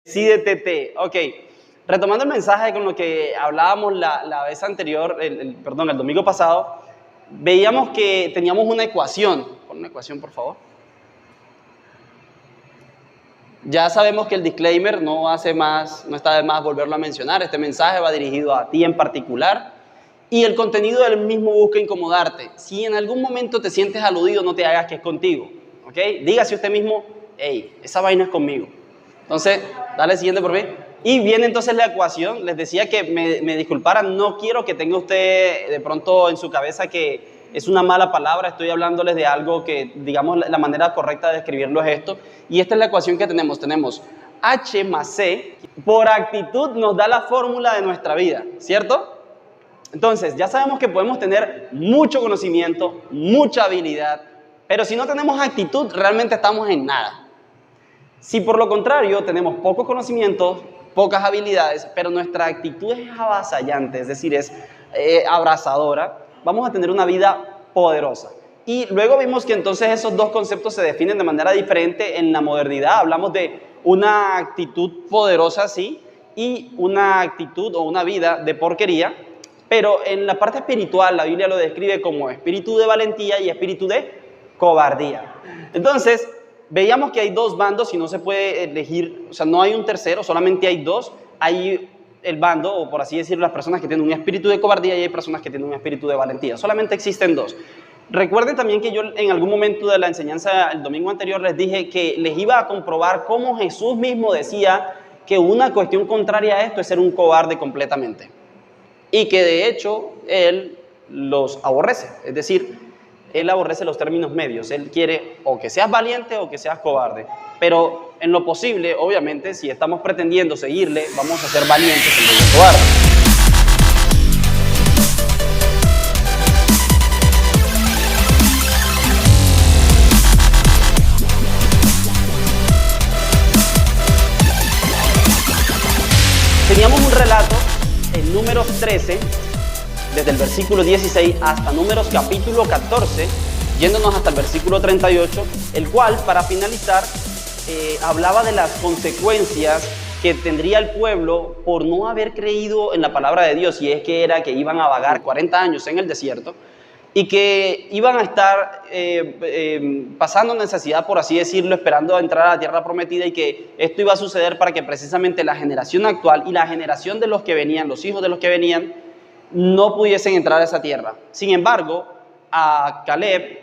Decídete. Ok, retomando el mensaje con lo que hablábamos la vez anterior, el domingo pasado, veíamos que teníamos una ecuación. Pon una ecuación, por favor. Ya sabemos que el disclaimer no está de más volverlo a mencionar. Este mensaje va dirigido a ti en particular y el contenido del mismo busca incomodarte. Si en algún momento te sientes aludido, no te hagas que es contigo, ¿ok? Dígase usted mismo, hey, esa vaina es conmigo. Entonces, dale siguiente por mí. Y viene entonces la ecuación. Les decía que me disculparan, no quiero que tenga usted de pronto en su cabeza que es una mala palabra, estoy hablándoles de algo que, digamos, la manera correcta de describirlo es esto. Y esta es la ecuación que tenemos. Tenemos H más C, por actitud nos da la fórmula de nuestra vida, ¿cierto? Entonces, ya sabemos que podemos tener mucho conocimiento, mucha habilidad, pero si no tenemos actitud, realmente estamos en nada. Si por lo contrario tenemos poco conocimiento, pocas habilidades, pero nuestra actitud es avasallante, es decir, es abrazadora, vamos a tener una vida poderosa. Y luego vimos que entonces esos dos conceptos se definen de manera diferente en la modernidad. Hablamos de una actitud poderosa, sí, y una actitud o una vida de porquería, pero en la parte espiritual la Biblia lo describe como espíritu de valentía y espíritu de cobardía. Entonces, veíamos que hay dos bandos y no se puede elegir, o sea, no hay un tercero, solamente hay dos. Hay el bando, o por así decirlo, las personas que tienen un espíritu de cobardía y hay personas que tienen un espíritu de valentía. Solamente existen dos. Recuerden también que yo en algún momento de la enseñanza el domingo anterior les dije que les iba a comprobar cómo Jesús mismo decía que una cuestión contraria a esto es ser un cobarde completamente. Y que de hecho Él los aborrece, es decir, Él aborrece los términos medios. Él quiere o que seas valiente o que seas cobarde. Pero en lo posible, obviamente, si estamos pretendiendo seguirle, vamos a ser valientes en vez de cobardes. Teníamos un relato en Números 13, desde el versículo 16 hasta Números capítulo 14, yéndonos hasta el versículo 38, el cual, para finalizar, hablaba de las consecuencias que tendría el pueblo por no haber creído en la palabra de Dios, y es que era que iban a vagar 40 años en el desierto y que iban a estar pasando necesidad, por así decirlo, esperando a entrar a la tierra prometida, y que esto iba a suceder para que precisamente la generación actual y la generación de los que venían, los hijos de los que venían, no pudiesen entrar a esa tierra. Sin embargo, a Caleb,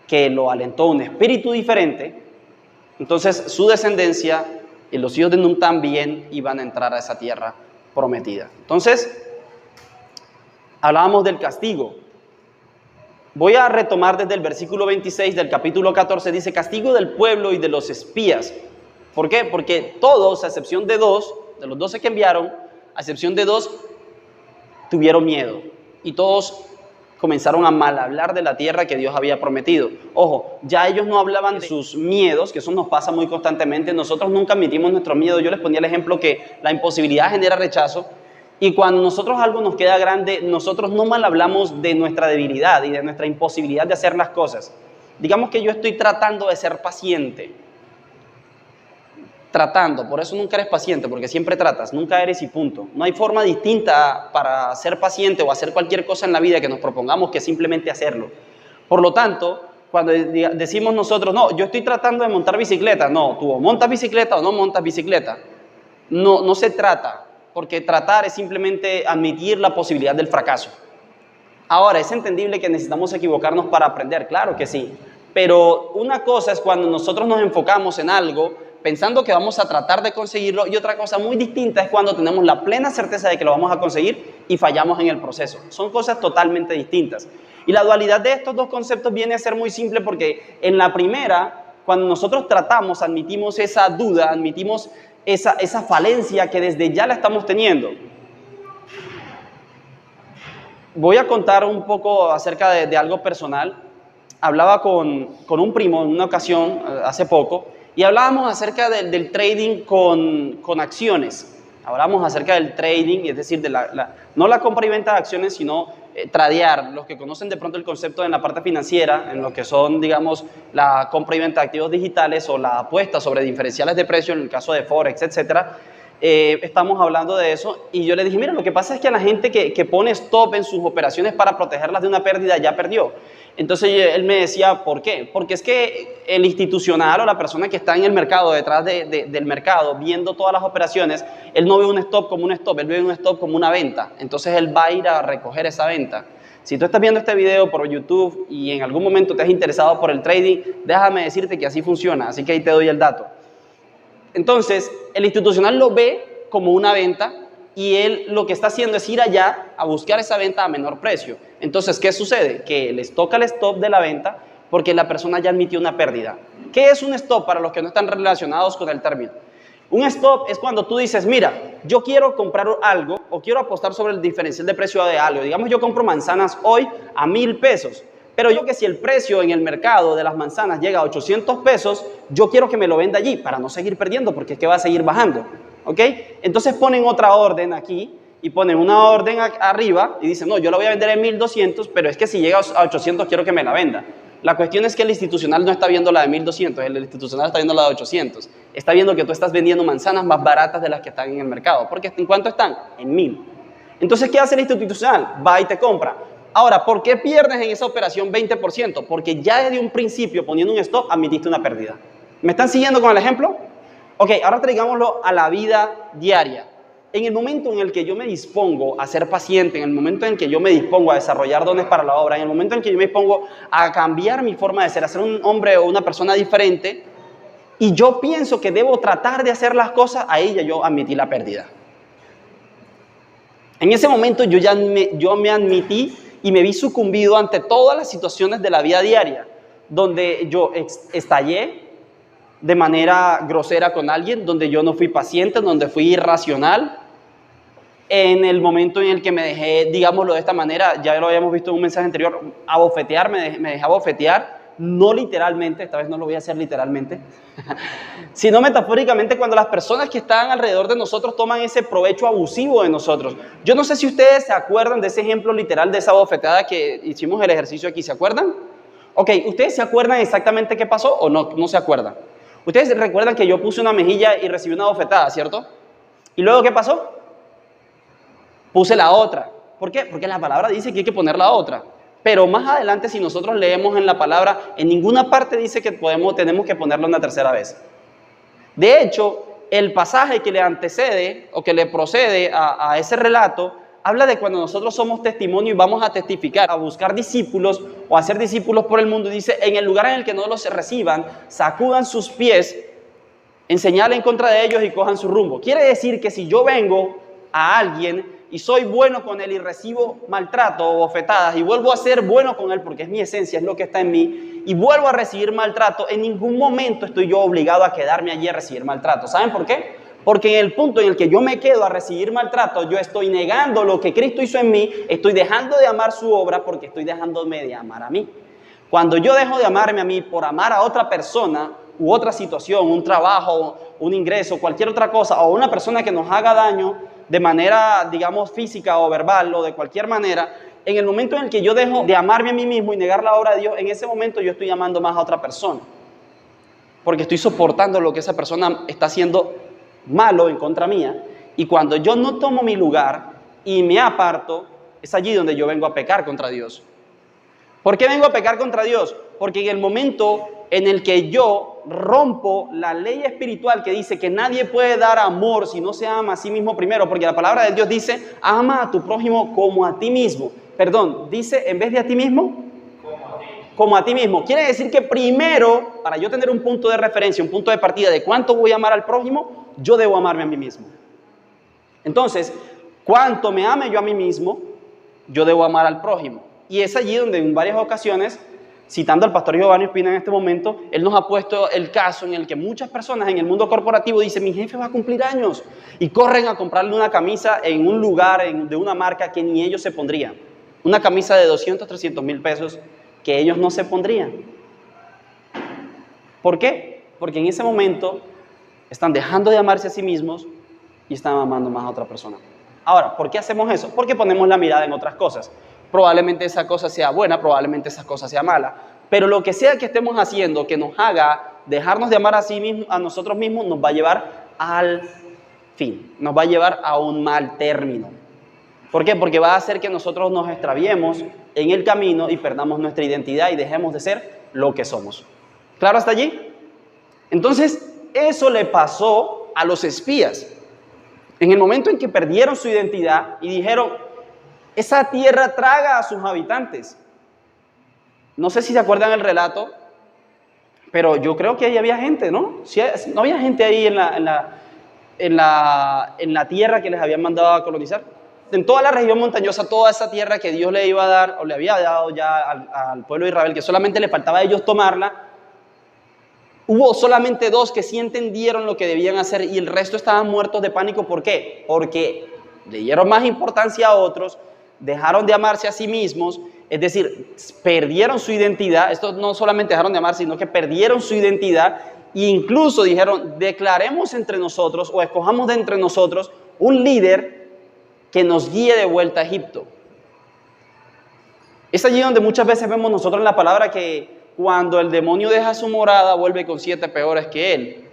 que lo alentó un espíritu diferente, entonces su descendencia y los hijos de Nun también iban a entrar a esa tierra prometida. Entonces, hablábamos del castigo. Voy a retomar desde el versículo 26 del capítulo 14, dice: castigo del pueblo y de los espías. ¿Por qué? Porque todos, a excepción de dos, de los 12 que enviaron, a excepción de dos, tuvieron miedo, y todos comenzaron a mal hablar de la tierra que Dios había prometido. Ojo, ya ellos no hablaban de sus miedos, que eso nos pasa muy constantemente. Nosotros nunca admitimos nuestro miedo. Yo les ponía el ejemplo que la imposibilidad genera rechazo, y cuando nosotros algo nos queda grande, nosotros no mal hablamos de nuestra debilidad y de nuestra imposibilidad de hacer las cosas. Digamos que yo estoy tratando de ser paciente. Tratando, por eso nunca eres paciente, porque siempre tratas, nunca eres y punto. No hay forma distinta para ser paciente o hacer cualquier cosa en la vida que nos propongamos que simplemente hacerlo. Por lo tanto, cuando decimos nosotros, no, yo estoy tratando de montar bicicleta, no, tú o montas bicicleta o no montas bicicleta. No se trata, porque tratar es simplemente admitir la posibilidad del fracaso. Ahora, es entendible que necesitamos equivocarnos para aprender, claro que sí, pero una cosa es cuando nosotros nos enfocamos en algo pensando que vamos a tratar de conseguirlo, y otra cosa muy distinta es cuando tenemos la plena certeza de que lo vamos a conseguir y fallamos en el proceso. Son cosas totalmente distintas. Y la dualidad de estos dos conceptos viene a ser muy simple, porque en la primera, cuando nosotros tratamos, admitimos esa duda, admitimos esa falencia que desde ya la estamos teniendo. Voy a contar un poco acerca de algo personal. Hablaba con un primo en una ocasión, hace poco, y hablábamos acerca del trading con acciones. Hablamos acerca del trading, es decir, no la compra y venta de acciones, sino tradear, los que conocen de pronto el concepto en la parte financiera, en lo que son, digamos, la compra y venta de activos digitales o la apuesta sobre diferenciales de precio en el caso de Forex, etcétera, estamos hablando de eso y yo le dije, mira, lo que pasa es que a la gente que pone stop en sus operaciones para protegerlas de una pérdida ya perdió. Entonces él me decía, ¿por qué? Porque es que el institucional o la persona que está en el mercado, detrás del mercado, viendo todas las operaciones, él no ve un stop como un stop, él ve un stop como una venta. Entonces él va a ir a recoger esa venta. Si tú estás viendo este video por YouTube y en algún momento te has interesado por el trading, déjame decirte que así funciona, así que ahí te doy el dato. Entonces, el institucional lo ve como una venta y él lo que está haciendo es ir allá a buscar esa venta a menor precio. Entonces, ¿qué sucede? Que les toca el stop de la venta porque la persona ya admitió una pérdida. ¿Qué es un stop para los que no están relacionados con el término? Un stop es cuando tú dices, mira, yo quiero comprar algo o quiero apostar sobre el diferencial de precio de algo. Digamos, yo compro manzanas hoy a 1,000 pesos. Pero yo que si el precio en el mercado de las manzanas llega a 800 pesos, yo quiero que me lo venda allí para no seguir perdiendo porque es que va a seguir bajando. ¿Ok? Entonces ponen otra orden aquí y ponen una orden arriba y dicen, no, yo la voy a vender en 1,200, pero es que si llega a 800 quiero que me la venda. La cuestión es que el institucional no está viendo la de 1,200, el institucional está viendo la de 800. Está viendo que tú estás vendiendo manzanas más baratas de las que están en el mercado. Porque ¿en cuánto están? En 1,000. Entonces, ¿qué hace el institucional? Va y te compra. Ahora, ¿por qué pierdes en esa operación 20%? Porque ya desde un principio, poniendo un stop, admitiste una pérdida. ¿Me están siguiendo con el ejemplo? Ok, ahora traigámoslo a la vida diaria. En el momento en el que yo me dispongo a ser paciente, en el momento en que yo me dispongo a desarrollar dones para la obra, en el momento en que yo me dispongo a cambiar mi forma de ser, a ser un hombre o una persona diferente, y yo pienso que debo tratar de hacer las cosas, ahí ya yo admití la pérdida. En ese momento yo me admití y me vi sucumbido ante todas las situaciones de la vida diaria, donde yo estallé de manera grosera con alguien, donde yo no fui paciente, donde fui irracional, en el momento en el que me dejé, digámoslo de esta manera, ya lo habíamos visto en un mensaje anterior, abofetear, me dejé abofetear, no literalmente, esta vez no lo voy a hacer literalmente, sino metafóricamente cuando las personas que están alrededor de nosotros toman ese provecho abusivo de nosotros. Yo no sé si ustedes se acuerdan de ese ejemplo literal de esa bofetada que hicimos el ejercicio aquí, ¿se acuerdan? Ok, ¿ustedes se acuerdan exactamente qué pasó o no se acuerdan? Ustedes recuerdan que yo puse una mejilla y recibí una bofetada, ¿cierto? ¿Y luego qué pasó? Puse la otra. ¿Por qué? Porque la palabra dice que hay que poner la otra. Pero más adelante, si nosotros leemos en la palabra, en ninguna parte dice que tenemos que ponerlo una tercera vez. De hecho, el pasaje que le antecede o que le procede a ese relato, habla de cuando nosotros somos testimonio y vamos a testificar, a buscar discípulos o a hacer discípulos por el mundo. Y dice, en el lugar en el que no los reciban, sacudan sus pies, enseñalen en contra de ellos y cojan su rumbo. Quiere decir que si yo vengo a alguien y soy bueno con él y recibo maltrato o bofetadas y vuelvo a ser bueno con él porque es mi esencia, es lo que está en mí, y vuelvo a recibir maltrato, en ningún momento estoy yo obligado a quedarme allí a recibir maltrato. ¿Saben por qué? Porque en el punto en el que yo me quedo a recibir maltrato, yo estoy negando lo que Cristo hizo en mí, estoy dejando de amar su obra porque estoy dejándome de amar a mí. Cuando yo dejo de amarme a mí por amar a otra persona u otra situación, un trabajo, un ingreso, cualquier otra cosa, o una persona que nos haga daño de manera, digamos, física o verbal o de cualquier manera, en el momento en el que yo dejo de amarme a mí mismo y negar la obra de Dios, en ese momento yo estoy amando más a otra persona. Porque estoy soportando lo que esa persona está haciendo malo en contra mía. Y cuando yo no tomo mi lugar y me aparto, es allí donde yo vengo a pecar contra Dios. ¿Por qué vengo a pecar contra Dios? Porque en el momento en el que yo rompo la ley espiritual que dice que nadie puede dar amor si no se ama a sí mismo primero, porque la palabra de Dios dice, ama a tu prójimo como a ti mismo. Perdón, dice, en vez de a ti mismo, como a ti mismo. Quiere decir que primero, para yo tener un punto de referencia, un punto de partida de cuánto voy a amar al prójimo, yo debo amarme a mí mismo. Entonces, cuánto me ame yo a mí mismo, yo debo amar al prójimo. Y es allí donde en varias ocasiones, citando al pastor Giovanni Espina en este momento, él nos ha puesto el caso en el que muchas personas en el mundo corporativo dicen, mi jefe va a cumplir años, y corren a comprarle una camisa en un lugar de una marca que ni ellos se pondrían. Una camisa de 200, 300 mil pesos que ellos no se pondrían. ¿Por qué? Porque en ese momento están dejando de amarse a sí mismos y están amando más a otra persona. Ahora, ¿por qué hacemos eso? Porque ponemos la mirada en otras cosas. Probablemente esa cosa sea buena, probablemente esa cosa sea mala. Pero lo que sea que estemos haciendo que nos haga dejarnos de amar a nosotros mismos, nos va a llevar al fin, nos va a llevar a un mal término. ¿Por qué? Porque va a hacer que nosotros nos extraviemos en el camino y perdamos nuestra identidad y dejemos de ser lo que somos. ¿Claro hasta allí? Entonces, eso le pasó a los espías. En el momento en que perdieron su identidad y dijeron, esa tierra traga a sus habitantes. No sé si se acuerdan el relato, pero yo creo que ahí había gente, ¿no? No había gente ahí en la tierra que les habían mandado a colonizar. En toda la región montañosa, toda esa tierra que Dios le iba a dar, o le había dado ya al pueblo de Israel, que solamente le faltaba a ellos tomarla, hubo solamente 2 que sí entendieron lo que debían hacer y el resto estaban muertos de pánico. ¿Por qué? Porque le dieron más importancia a otros, dejaron de amarse a sí mismos, es decir, perdieron su identidad. Estos no solamente dejaron de amarse, sino que perdieron su identidad e incluso dijeron, declaremos entre nosotros o escojamos de entre nosotros un líder que nos guíe de vuelta a Egipto. Es allí donde muchas veces vemos nosotros en la palabra que cuando el demonio deja su morada, vuelve con 7 peores que él.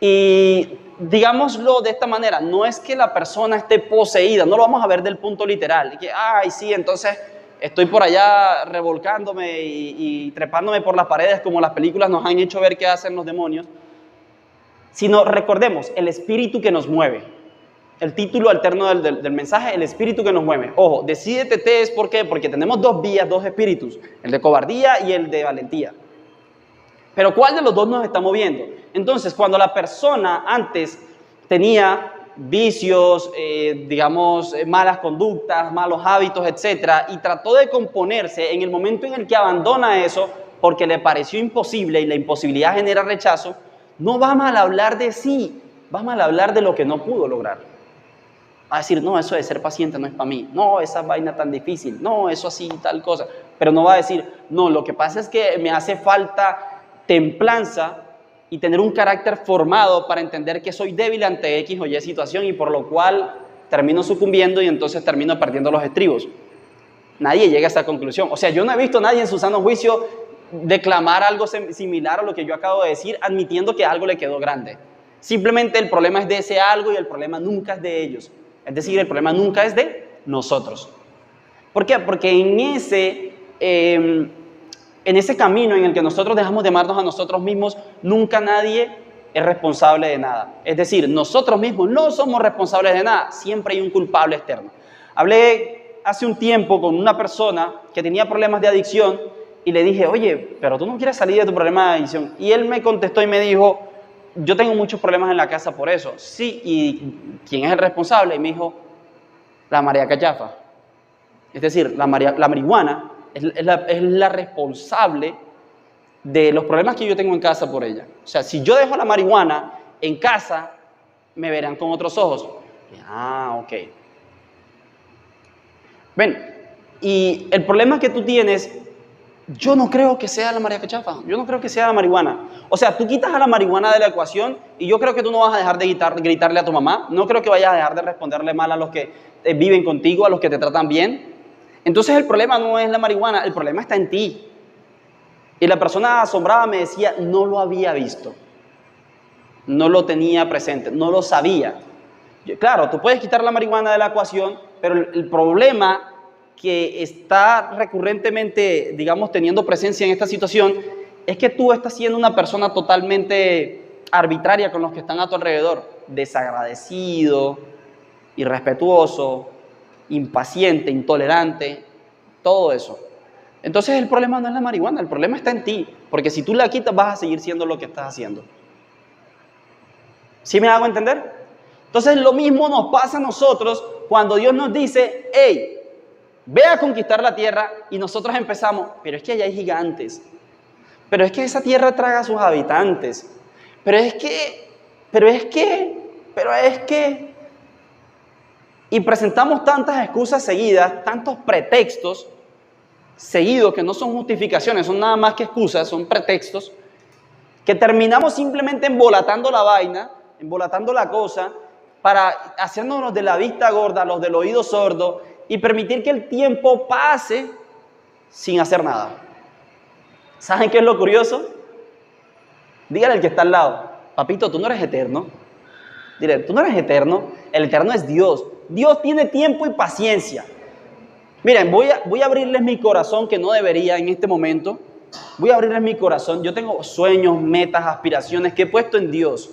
Y digámoslo de esta manera, no es que la persona esté poseída, no lo vamos a ver del punto literal, que, ay, sí, entonces estoy por allá revolcándome y trepándome por las paredes como las películas nos han hecho ver que hacen los demonios, sino recordemos, el espíritu que nos mueve. El título alterno del mensaje, el espíritu que nos mueve. Ojo, decídete es ¿por qué? Porque tenemos 2 vías, 2 espíritus, el de cobardía y el de valentía. Pero ¿cuál de los 2 nos está moviendo? Entonces, cuando la persona antes tenía vicios, malas conductas, malos hábitos, etcétera, y trató de componerse, en el momento en el que abandona eso, porque le pareció imposible y la imposibilidad genera rechazo, no va mal a hablar de sí, va mal a hablar de lo que no pudo lograr. Va a decir, no, eso de ser paciente no es para mí. No, esa vaina tan difícil. No, eso así, tal cosa. Pero no va a decir, no, lo que pasa es que me hace falta templanza y tener un carácter formado para entender que soy débil ante X o Y situación y por lo cual termino sucumbiendo y entonces termino perdiendo los estribos. Nadie llega a esa conclusión. O sea, yo no he visto a nadie en su sano juicio declamar algo similar a lo que yo acabo de decir, admitiendo que algo le quedó grande. Simplemente el problema es de ese algo y el problema nunca es de ellos. Es decir, el problema nunca es de nosotros. ¿Por qué? Porque en ese camino en el que nosotros dejamos de amarnos a nosotros mismos, nunca nadie es responsable de nada. Es decir, nosotros mismos no somos responsables de nada, siempre hay un culpable externo. Hablé hace un tiempo con una persona que tenía problemas de adicción y le dije, oye, pero tú no quieres salir de tu problema de adicción. Y él me contestó y me dijo, yo tengo muchos problemas en la casa por eso. Sí, ¿y quién es el responsable? Y me dijo, la María Cachafa. Es decir, la marihuana es la responsable de los problemas que yo tengo en casa por ella. O sea, si yo dejo la marihuana en casa, me verán con otros ojos. Ok. Ven, y el problema que tú tienes, yo no creo que sea la María Cachafa, yo no creo que sea la marihuana. O sea, tú quitas a la marihuana de la ecuación y yo creo que tú no vas a dejar de gritarle a tu mamá, no creo que vayas a dejar de responderle mal a los que viven contigo, a los que te tratan bien. Entonces el problema no es la marihuana, el problema está en ti. Y la persona asombrada me decía, no lo había visto, no lo tenía presente, no lo sabía. Claro, tú puedes quitar la marihuana de la ecuación, pero el problema que está recurrentemente, teniendo presencia en esta situación, es que tú estás siendo una persona totalmente arbitraria con los que están a tu alrededor, desagradecido, irrespetuoso, impaciente, intolerante, todo eso. Entonces el problema no es la marihuana, el problema está en ti, porque si tú la quitas vas a seguir siendo lo que estás haciendo. ¿Sí me hago entender? Entonces lo mismo nos pasa a nosotros cuando Dios nos dice, hey, ve a conquistar la tierra y nosotros empezamos, pero es que allá hay gigantes, pero es que esa tierra traga a sus habitantes, pero es que, y presentamos tantas excusas seguidas, tantos pretextos seguidos que no son justificaciones, son nada más que excusas, son pretextos, que terminamos simplemente embolatando la vaina, embolatando la cosa, para hacernos de la vista gorda, los del oído sordo, y permitir que el tiempo pase sin hacer nada. ¿Saben qué es lo curioso? Dígale al que está al lado, papito, tú no eres eterno. Dile, tú no eres eterno, el eterno es Dios. Dios tiene tiempo y paciencia. Miren, voy a abrirles mi corazón, que no debería en este momento. Voy a abrirles mi corazón. Yo tengo sueños, metas, aspiraciones que he puesto en Dios.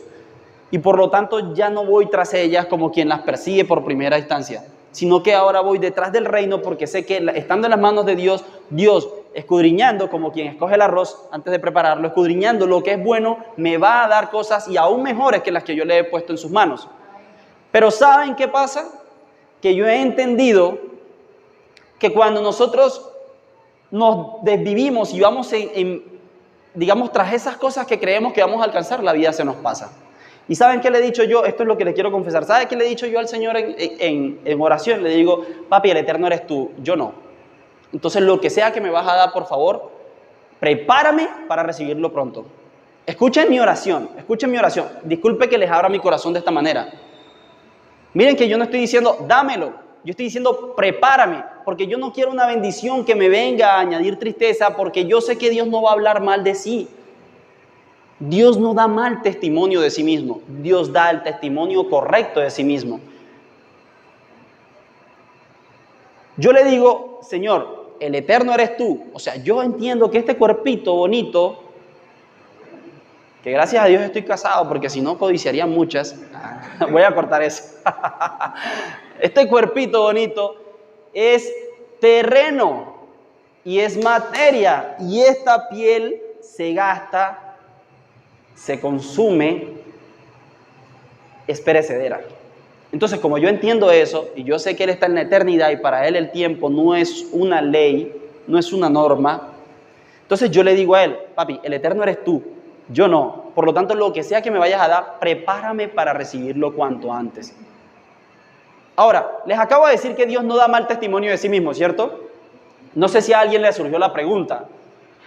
Y por lo tanto ya no voy tras ellas como quien las persigue por primera instancia, sino que ahora voy detrás del reino porque sé que estando en las manos de Dios, Dios escudriñando como quien escoge el arroz antes de prepararlo, escudriñando lo que es bueno, me va a dar cosas y aún mejores que las que yo le he puesto en sus manos. Pero ¿saben qué pasa? Que yo he entendido que cuando nosotros nos desvivimos y vamos digamos, tras esas cosas que creemos que vamos a alcanzar, la vida se nos pasa. ¿Y saben qué le he dicho yo? Esto es lo que les quiero confesar. ¿Saben qué le he dicho yo al Señor en oración? Le digo, papi, el eterno eres tú, yo no. Entonces, lo que sea que me vas a dar, por favor, prepárame para recibirlo pronto. Escuchen mi oración, escuchen mi oración. Disculpe que les abra mi corazón de esta manera. Miren que yo no estoy diciendo, dámelo. Yo estoy diciendo, prepárame, porque yo no quiero una bendición que me venga a añadir tristeza, porque yo sé que Dios no va a hablar mal de sí. Dios no da mal testimonio de sí mismo. Dios da el testimonio correcto de sí mismo. Yo le digo, Señor, el eterno eres tú. O sea, yo entiendo que este cuerpito bonito, que gracias a Dios estoy casado, porque si no codiciaría muchas. Voy a cortar eso. Este cuerpito bonito es terreno y es materia. Y esta piel se gasta, se consume, es perecedera. Entonces, como yo entiendo eso, y yo sé que Él está en la eternidad y para Él el tiempo no es una ley, no es una norma, entonces yo le digo a Él, papi, el eterno eres tú, yo no. Por lo tanto, lo que sea que me vayas a dar, prepárame para recibirlo cuanto antes. Ahora, les acabo de decir que Dios no da mal testimonio de sí mismo, ¿cierto? No sé si a alguien le surgió la pregunta.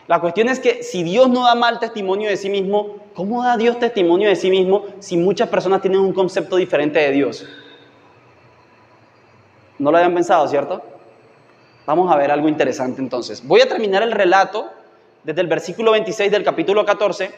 La cuestión es que si Dios no da mal testimonio de sí mismo, ¿cómo da Dios testimonio de sí mismo si muchas personas tienen un concepto diferente de Dios? No lo habían pensado, ¿cierto? Vamos a ver algo interesante entonces. Voy a terminar el relato desde el versículo 26 del capítulo 14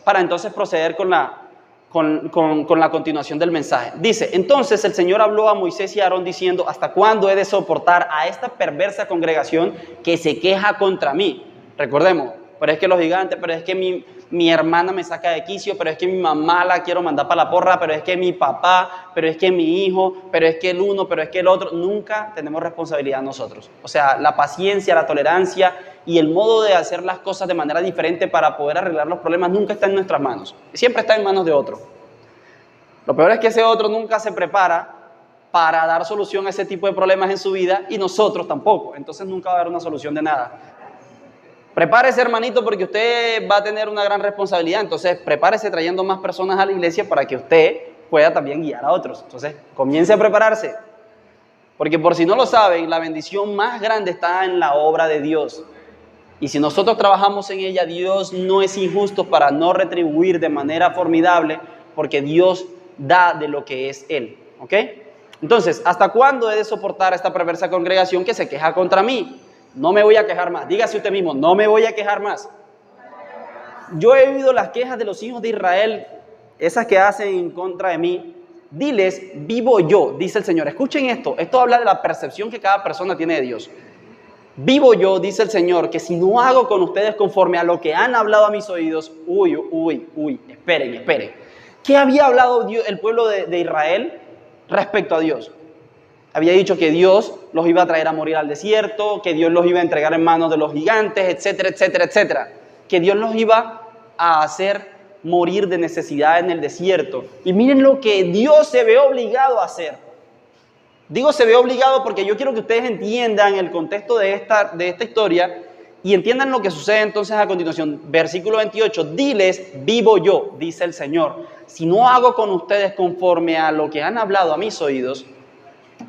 para entonces proceder con la continuación del mensaje. Dice, entonces el Señor habló a Moisés y a Aarón diciendo, ¿hasta cuándo he de soportar a esta perversa congregación que se queja contra mí? Recordemos, pero es que los gigantes, pero es que mi hermana me saca de quicio, pero es que mi mamá la quiero mandar para la porra, pero es que mi papá, pero es que mi hijo, pero es que el uno, pero es que el otro. Nunca tenemos responsabilidad nosotros. O sea, la paciencia, la tolerancia y el modo de hacer las cosas de manera diferente para poder arreglar los problemas nunca está en nuestras manos. Siempre está en manos de otro. Lo peor es que ese otro nunca se prepara para dar solución a ese tipo de problemas en su vida y nosotros tampoco. Entonces nunca va a haber una solución de nada. Prepárese, hermanito, porque usted va a tener una gran responsabilidad. Entonces, prepárese trayendo más personas a la iglesia para que usted pueda también guiar a otros. Entonces, comience a prepararse. Porque por si no lo saben, la bendición más grande está en la obra de Dios. Y si nosotros trabajamos en ella, Dios no es injusto para no retribuir de manera formidable, porque Dios da de lo que es Él. ¿Ok? Entonces, ¿hasta cuándo he de soportar a esta perversa congregación que se queja contra mí? No me voy a quejar más. Dígase usted mismo, no me voy a quejar más. Yo he oído las quejas de los hijos de Israel, esas que hacen en contra de mí. Diles, vivo yo, dice el Señor. Escuchen esto. Esto habla de la percepción que cada persona tiene de Dios. Vivo yo, dice el Señor, que si no hago con ustedes conforme a lo que han hablado a mis oídos, esperen. ¿Qué había hablado el pueblo de Israel respecto a Dios? Había dicho que Dios los iba a traer a morir al desierto, que Dios los iba a entregar en manos de los gigantes, etcétera, etcétera, etcétera. Que Dios los iba a hacer morir de necesidad en el desierto. Y miren lo que Dios se ve obligado a hacer. Digo se ve obligado porque yo quiero que ustedes entiendan el contexto de esta historia y entiendan lo que sucede entonces a continuación. Versículo 28, diles, vivo yo, dice el Señor. Si no hago con ustedes conforme a lo que han hablado a mis oídos,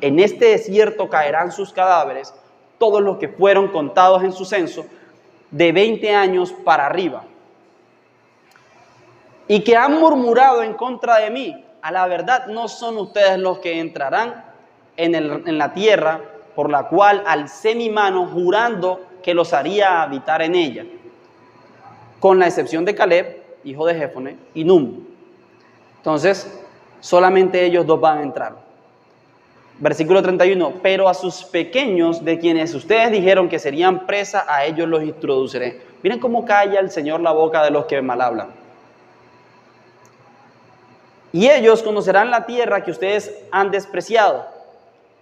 en este desierto caerán sus cadáveres, todos los que fueron contados en su censo, de 20 años para arriba. Y que han murmurado en contra de mí, a la verdad no son ustedes los que entrarán en la tierra, por la cual alcé mi mano jurando que los haría habitar en ella, con la excepción de Caleb, hijo de Jefone, y Num. Entonces, solamente ellos dos van a entrar. Versículo 31, pero a sus pequeños, de quienes ustedes dijeron que serían presa, a ellos los introduciré. Miren cómo calla el Señor la boca de los que mal hablan. Y ellos conocerán la tierra que ustedes han despreciado.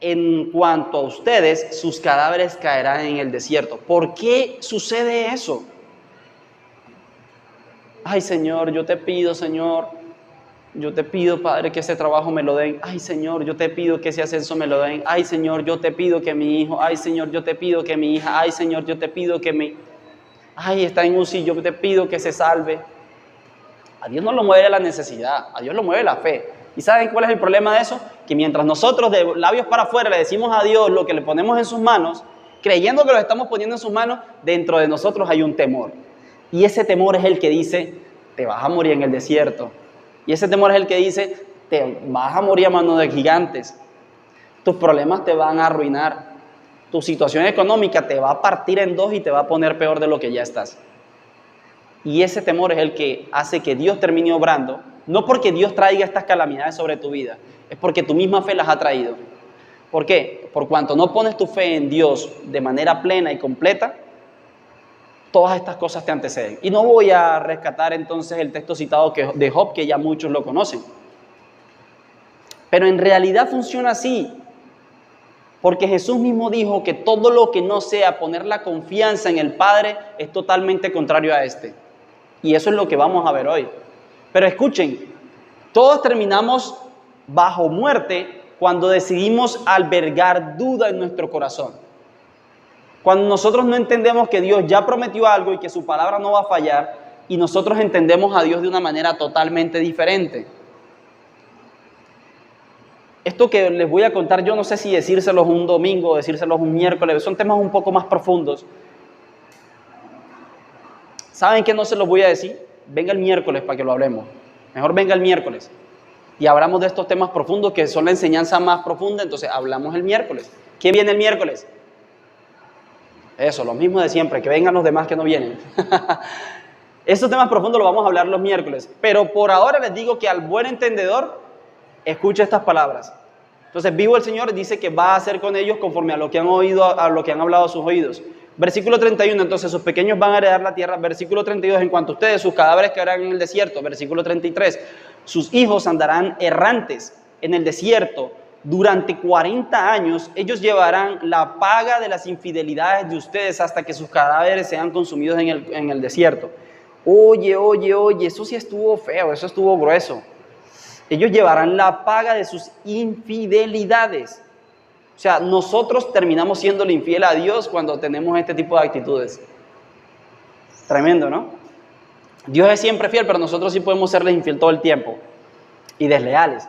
En cuanto a ustedes, sus cadáveres caerán en el desierto. ¿Por qué sucede eso? Ay, Señor, yo te pido, Señor, yo te pido, Padre, que ese trabajo me lo den. Ay, Señor, yo te pido que ese ascenso me lo den. Ay, Señor, yo te pido que mi hijo. Ay, Señor, yo te pido que mi hija. Ay, Señor, yo te pido que mi... Ay, está en UCI, yo te pido que se salve. A Dios no lo mueve la necesidad, a Dios lo mueve la fe. ¿Y saben cuál es el problema de eso? Que mientras nosotros de labios para afuera le decimos a Dios lo que le ponemos en sus manos, creyendo que lo estamos poniendo en sus manos, dentro de nosotros hay un temor. Y ese temor es el que dice, te vas a morir en el desierto. Y ese temor es el que dice, te vas a morir a manos de gigantes. Tus problemas te van a arruinar. Tu situación económica te va a partir en dos y te va a poner peor de lo que ya estás. Y ese temor es el que hace que Dios termine obrando, no porque Dios traiga estas calamidades sobre tu vida, es porque tu misma fe las ha traído. ¿Por qué? Por cuanto no pones tu fe en Dios de manera plena y completa, todas estas cosas te anteceden. Y no voy a rescatar entonces el texto citado de Job, que ya muchos lo conocen. Pero en realidad funciona así, porque Jesús mismo dijo que todo lo que no sea poner la confianza en el Padre es totalmente contrario a este. Y eso es lo que vamos a ver hoy. Pero escuchen, todos terminamos bajo muerte cuando decidimos albergar duda en nuestro corazón. Cuando nosotros no entendemos que Dios ya prometió algo y que su palabra no va a fallar, y nosotros entendemos a Dios de una manera totalmente diferente. Esto que les voy a contar, yo no sé si decírselos un domingo o decírselos un miércoles, son temas un poco más profundos. ¿Saben qué no se los voy a decir? Venga el miércoles para que lo hablemos. Mejor venga el miércoles. Y hablamos de estos temas profundos que son la enseñanza más profunda, entonces hablamos el miércoles. ¿Quién viene el miércoles? Eso, lo mismo de siempre, que vengan los demás que no vienen. Estos temas profundos los vamos a hablar los miércoles. Pero por ahora les digo que al buen entendedor, escuche estas palabras. Entonces, vivo el Señor dice que va a hacer con ellos conforme a lo que han oído, a lo que han hablado a sus oídos. Versículo 31, entonces sus pequeños van a heredar la tierra. Versículo 32, en cuanto a ustedes, sus cadáveres quedarán en el desierto. Versículo 33, sus hijos andarán errantes en el desierto. Durante 40 años, ellos llevarán la paga de las infidelidades de ustedes hasta que sus cadáveres sean consumidos en el desierto. Oye, eso sí estuvo feo, eso estuvo grueso. Ellos llevarán la paga de sus infidelidades. O sea, nosotros terminamos siendo infiel a Dios cuando tenemos este tipo de actitudes. Tremendo, ¿no? Dios es siempre fiel, pero nosotros sí podemos serle infiel todo el tiempo y desleales.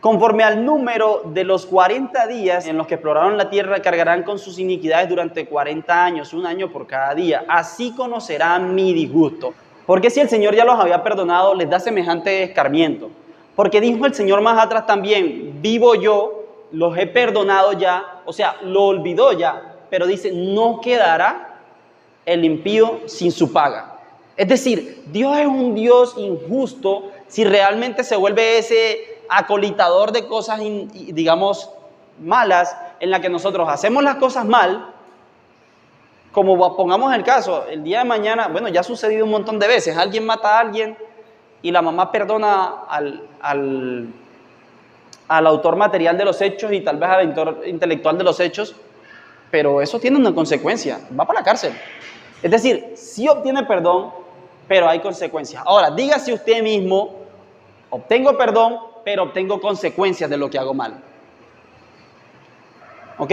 Conforme al número de los 40 días en los que exploraron la tierra, cargarán con sus iniquidades durante 40 años, un año por cada día. Así conocerán mi disgusto. Porque si el Señor ya los había perdonado, les da semejante escarmiento. Porque dijo el Señor más atrás también, vivo yo, los he perdonado ya, o sea, lo olvidó ya, pero dice, no quedará el impío sin su paga. Es decir, Dios es un Dios injusto si realmente se vuelve ese acolitador de cosas, digamos, malas, en la que nosotros hacemos las cosas mal, como pongamos el caso, el día de mañana, bueno, ya ha sucedido un montón de veces, alguien mata a alguien y la mamá perdona al autor material de los hechos y tal vez al autor intelectual de los hechos, pero eso tiene una consecuencia, va para la cárcel. Es decir, sí obtiene perdón, pero hay consecuencias. Ahora, dígase usted mismo, obtengo perdón, pero obtengo consecuencias de lo que hago mal. ¿Ok?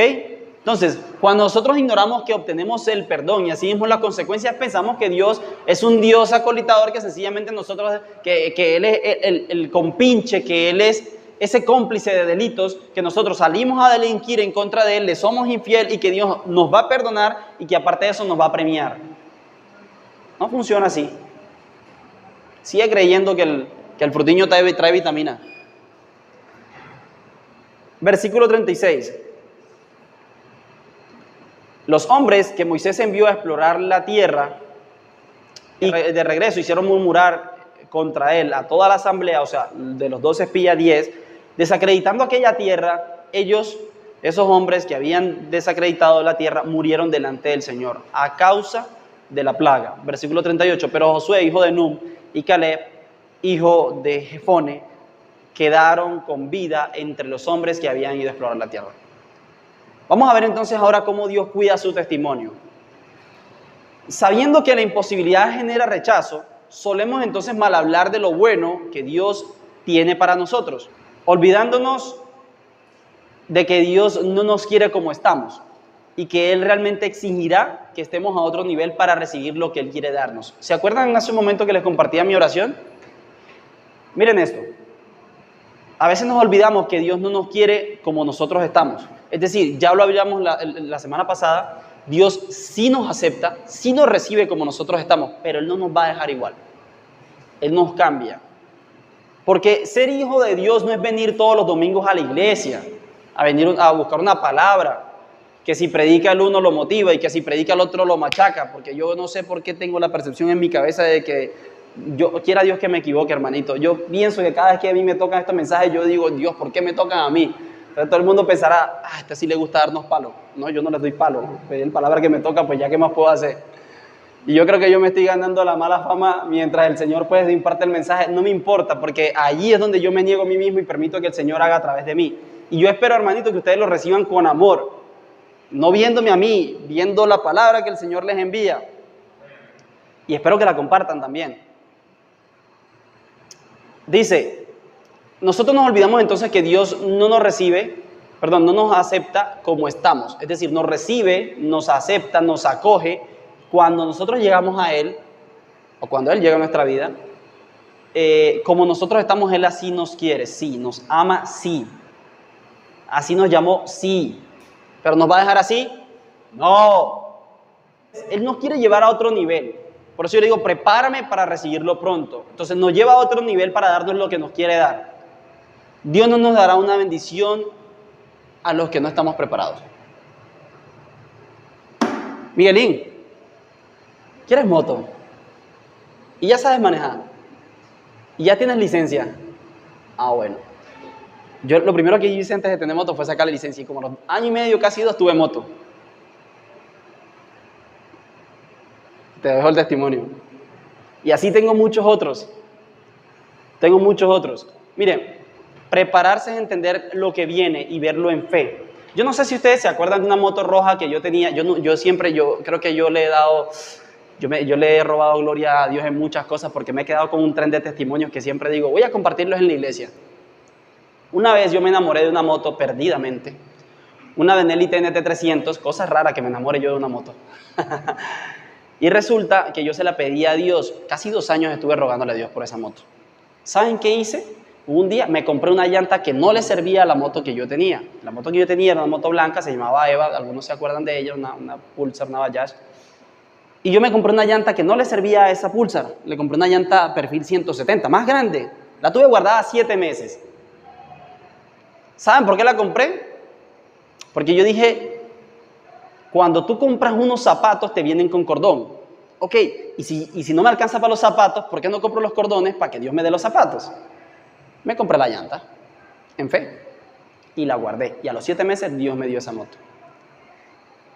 Entonces, cuando nosotros ignoramos que obtenemos el perdón y así mismo las consecuencias, pensamos que Dios es un Dios acolitador, que sencillamente nosotros, que Él es el compinche, que Él es ese cómplice de delitos, que nosotros salimos a delinquir en contra de Él, le somos infiel y que Dios nos va a perdonar y que aparte de eso nos va a premiar. No funciona así. Sigue creyendo que el frutiño trae vitamina. Versículo 36. Los hombres que Moisés envió a explorar la tierra y de regreso hicieron murmurar contra él a toda la asamblea, o sea, de los 12 espías 10, desacreditando aquella tierra. Ellos, esos hombres que habían desacreditado la tierra, murieron delante del Señor a causa de la plaga. Versículo 38, pero Josué, hijo de Nun, y Caleb, hijo de Jefone, quedaron con vida entre los hombres que habían ido a explorar la tierra. Vamos a ver entonces ahora cómo Dios cuida su testimonio. Sabiendo que la imposibilidad genera rechazo, solemos entonces mal hablar de lo bueno que Dios tiene para nosotros, olvidándonos de que Dios no nos quiere como estamos y que Él realmente exigirá que estemos a otro nivel para recibir lo que Él quiere darnos. ¿Se acuerdan hace un momento que les compartía mi oración? Miren esto. A veces nos olvidamos que Dios no nos quiere como nosotros estamos. Es decir, ya lo hablamos la semana pasada, Dios sí nos acepta, sí nos recibe como nosotros estamos, pero Él no nos va a dejar igual. Él nos cambia. Porque ser hijo de Dios no es venir todos los domingos a la iglesia, a venir a buscar una palabra, que si predica el uno lo motiva y que si predica el otro lo machaca, porque yo no sé por qué tengo la percepción en mi cabeza de que yo quiera Dios que me equivoque, hermanito. Yo pienso que cada vez que a mí me tocan estos mensajes, yo digo, Dios, ¿por qué me tocan a mí? Entonces todo el mundo pensará, a este sí le gusta darnos palo. No, yo no les doy palo. Pues el palabra que me toca, pues ya qué más puedo hacer. Y yo creo que yo me estoy ganando la mala fama mientras el Señor pues imparte el mensaje. No me importa, porque allí es donde yo me niego a mí mismo y permito que el Señor haga a través de mí. Y yo espero, hermanito, que ustedes lo reciban con amor. No viéndome a mí, viendo la palabra que el Señor les envía. Y espero que la compartan también. Dice, nosotros nos olvidamos entonces que Dios no nos acepta como estamos. Es decir, nos recibe, nos acepta, nos acoge. Cuando nosotros llegamos a Él, o cuando Él llega a nuestra vida, como nosotros estamos, Él así nos quiere, sí, nos ama, sí. Así nos llamó, sí. ¿Pero nos va a dejar así? No. Él nos quiere llevar a otro nivel. Por eso yo le digo, prepárame para recibirlo pronto. Entonces nos lleva a otro nivel para darnos lo que nos quiere dar. Dios no nos dará una bendición a los que no estamos preparados. Miguelín, ¿quieres moto? Y ya sabes manejar. Y ya tienes licencia. Ah, bueno. Yo lo primero que hice antes de tener moto fue sacar la licencia. Y como a los año y medio, casi 2, tuve moto. Te dejo el testimonio. Y así tengo muchos otros. Miren, prepararse es entender lo que viene y verlo en fe. Yo no sé si ustedes se acuerdan de una moto roja que yo tenía. Yo creo que yo le he robado gloria a Dios en muchas cosas porque me he quedado con un tren de testimonios que siempre digo, voy a compartirlos en la iglesia. Una vez yo me enamoré de una moto perdidamente. Una Benelli TNT 300, cosa rara que me enamore yo de una moto. Y resulta que yo se la pedí a Dios. Casi 2 años estuve rogándole a Dios por esa moto. ¿Saben qué hice? Un día me compré una llanta que no le servía a la moto que yo tenía. La moto que yo tenía era una moto blanca, se llamaba Eva, algunos se acuerdan de ella, una Pulsar, una Bajaj. Y yo me compré una llanta que no le servía a esa Pulsar. Le compré una llanta perfil 170, más grande. La tuve guardada 7 meses. ¿Saben por qué la compré? Porque yo dije, cuando tú compras unos zapatos te vienen con cordón. Ok, y si no me alcanza para los zapatos, ¿por qué no compro los cordones para que Dios me dé los zapatos? Me compré la llanta, en fe, y la guardé. Y a los 7 meses Dios me dio esa moto.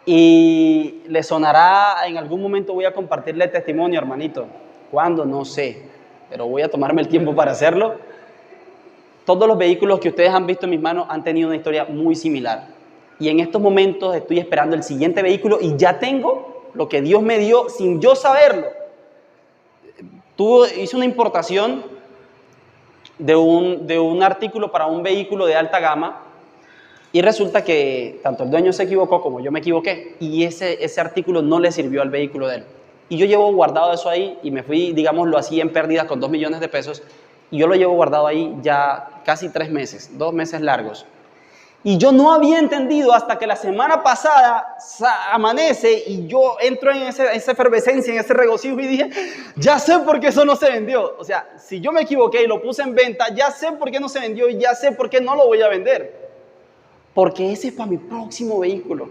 Y le sonará, en algún momento voy a compartirle el testimonio, hermanito. ¿Cuándo? No sé, pero voy a tomarme el tiempo para hacerlo. Todos los vehículos que ustedes han visto en mis manos han tenido una historia muy similar. Y en estos momentos estoy esperando el siguiente vehículo y ya tengo lo que Dios me dio sin yo saberlo. Hice una importación de un artículo para un vehículo de alta gama y resulta que tanto el dueño se equivocó como yo me equivoqué y ese artículo no le sirvió al vehículo de él. Y yo llevo guardado eso ahí y me fui, digámoslo así, en pérdidas con 2 millones de pesos y yo lo llevo guardado ahí ya casi 3 meses, 2 meses largos. Y yo no había entendido hasta que la semana pasada amanece y yo entro en esa efervescencia, en ese regocijo y dije, ya sé por qué eso no se vendió. O sea, si yo me equivoqué y lo puse en venta, ya sé por qué no se vendió y ya sé por qué no lo voy a vender. Porque ese es para mi próximo vehículo.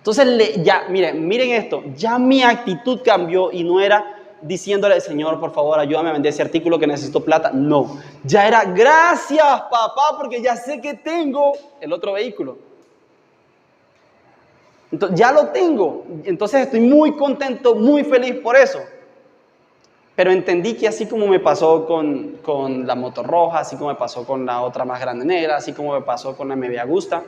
Entonces, miren esto, ya mi actitud cambió y no era diciéndole, Señor, por favor, ayúdame a vender ese artículo que necesito plata. No, ya era, gracias, papá, porque ya sé que tengo el otro vehículo. Entonces, ya lo tengo. Entonces, estoy muy contento, muy feliz por eso. Pero entendí que así como me pasó con la moto roja, así como me pasó con la otra más grande negra, así como me pasó con la MV Agusta,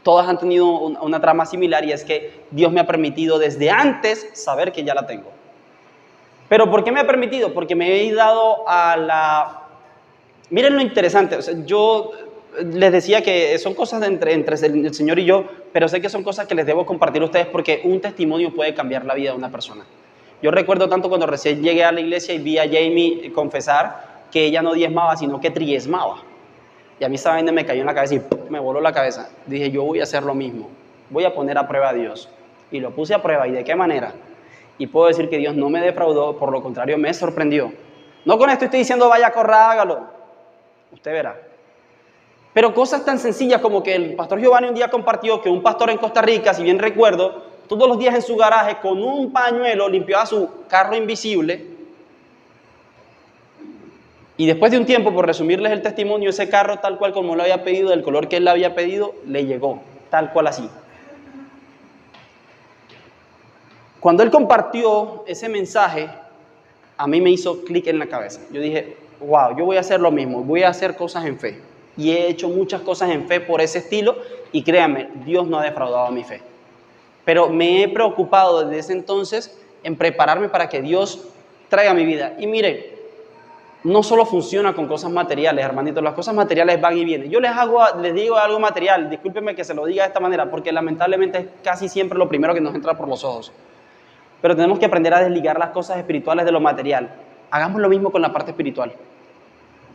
todas han tenido una trama similar, y es que Dios me ha permitido desde antes saber que ya la tengo. ¿Pero por qué me ha permitido? Porque me he dado a la... Miren lo interesante, o sea, yo les decía que son cosas entre el Señor y yo, pero sé que son cosas que les debo compartir a ustedes porque un testimonio puede cambiar la vida de una persona. Yo recuerdo tanto cuando recién llegué a la iglesia y vi a Jamie confesar que ella no diezmaba, sino que triezmaba. Y a mí esa vaina me cayó en la cabeza y ¡pum!, me voló la cabeza. Dije, yo voy a hacer lo mismo, voy a poner a prueba a Dios. Y lo puse a prueba, ¿y de qué manera? Y puedo decir que Dios no me defraudó, por lo contrario, me sorprendió. No con esto estoy diciendo, vaya, corra, hágalo. Usted verá. Pero cosas tan sencillas como que el pastor Giovanni un día compartió que un pastor en Costa Rica, si bien recuerdo, todos los días en su garaje con un pañuelo limpiaba su carro invisible. Y después de un tiempo, por resumirles el testimonio, ese carro tal cual como lo había pedido, del color que él le había pedido, le llegó, tal cual así. Cuando él compartió ese mensaje, a mí me hizo clic en la cabeza. Yo dije, wow, yo voy a hacer lo mismo, voy a hacer cosas en fe. Y he hecho muchas cosas en fe por ese estilo, y créanme, Dios no ha defraudado mi fe. Pero me he preocupado desde ese entonces en prepararme para que Dios traiga a mi vida. Y miren, no solo funciona con cosas materiales, hermanitos, las cosas materiales van y vienen. Yo les digo algo material, discúlpenme que se lo diga de esta manera, porque lamentablemente es casi siempre lo primero que nos entra por los ojos. Pero tenemos que aprender a desligar las cosas espirituales de lo material. Hagamos lo mismo con la parte espiritual.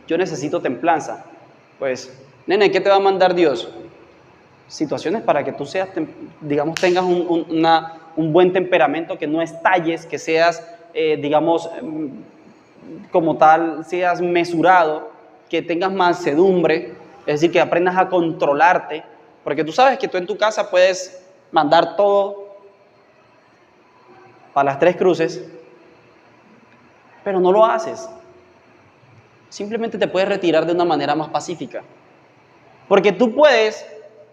Yo necesito templanza. Pues, nene, ¿qué te va a mandar Dios? Situaciones para que tú seas, digamos, tengas un buen temperamento, que no estalles, que seas, como tal, seas mesurado, que tengas mansedumbre, es decir, que aprendas a controlarte, porque tú sabes que tú en tu casa puedes mandar todo para las tres cruces, pero no lo haces. Simplemente te puedes retirar de una manera más pacífica, porque tú puedes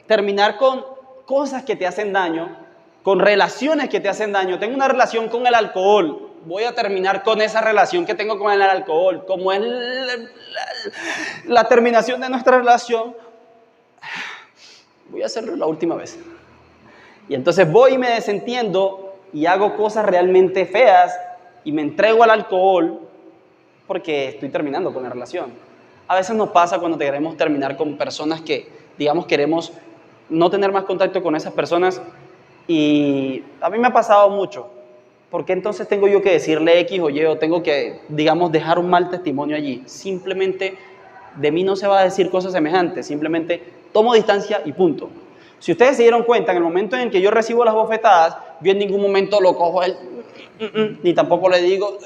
terminar con cosas que te hacen daño, con relaciones que te hacen daño. Tengo una relación con el alcohol, voy a terminar con esa relación que tengo con el alcohol. Como es la terminación de nuestra relación, voy a hacerlo la última vez. Y entonces voy y me desentiendo y hago cosas realmente feas y me entrego al alcohol porque estoy terminando con la relación. A veces nos pasa cuando queremos terminar con personas que, digamos, queremos no tener más contacto con esas personas, y a mí me ha pasado mucho. ¿Por qué entonces tengo yo que decirle X o Y, o tengo que, digamos, dejar un mal testimonio allí? Simplemente de mí no se va a decir cosas semejantes, simplemente tomo distancia y punto. Si ustedes se dieron cuenta, en el momento en que yo recibo las bofetadas, yo en ningún momento lo cojo ni tampoco le digo